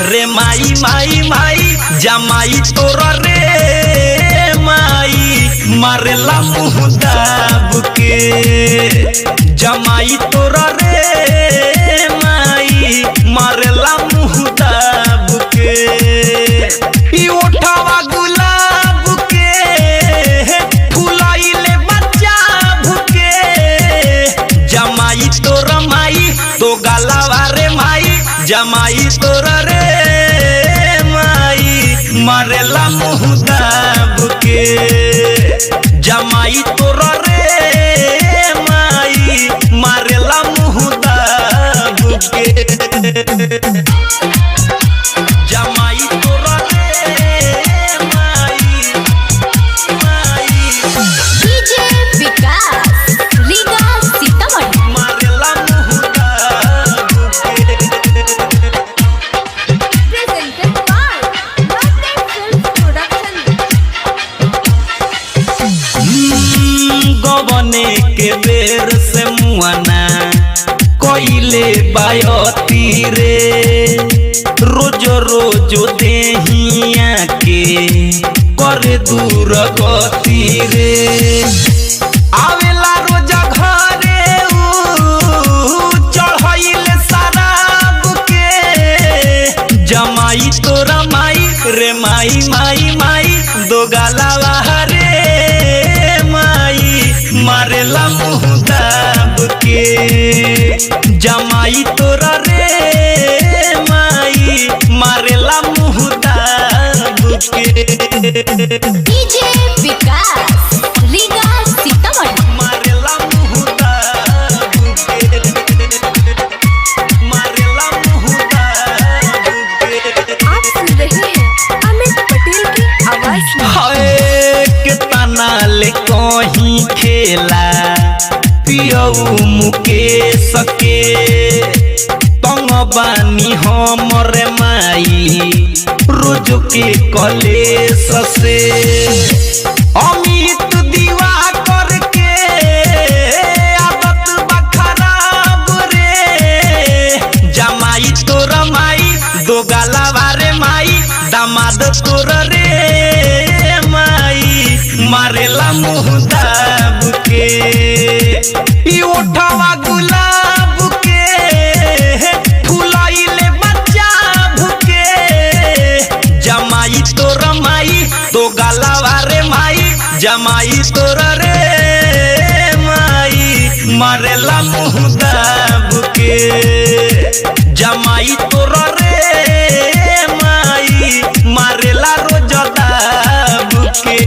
रे माई माई माई जमाई तोरा रे माई मारेला मुँह दाब के जमाई तोरा रे माई मारेला मुँह दाब के ई ओठवा गुलाब के फुलाइले बच्चा भुके जमाई तोरा माई तो गलावा रे माई जमाई तोरा रे माई मारेला मुँह दाब के जमाई तोरा रे माई मारेला मुँह दाब के जमाई तोरा रे माई माई डीजे विकास रीगा सीतामढ़ी मारेला मुँह दाब के presented by lovely film production गबने के बेर से मुआना कोइले बायती रे रोज रोज देहिया के करे दूर गति रे आवेला रोज घरे चढ़ाइले शराब के जमाई तोरा माई रे माई माई माई दो गलावा रे मारेला मुँह दाब के जमाई तोरा रे माई मारेला मुँह दाब के डीजे विकास रीगा सीतामढ़ी मारेला मुँह दाब के मारेला मुँह दाब के आप सुन रहे हैं अमित पटेल की आवाज में हाय कितना ले कहीं खेला पियऊ मुकेश के तंग बानी हमरे माई रोज के कलेश से अमित दीवा करके आदत बा खराब रे जमाई तोरा माई दो गलावा रे माई दामाद तोरा रे माई मारेला मुँह दाब के ई ओठवा गुलाब के फुलाइले बच्चा भुके जमाई तोरा माई तो गलावा रे माई जमाई तोरा रे माई मारेला मुँह दाब के जमाई तोरा रे माई मारेला रोज दाब के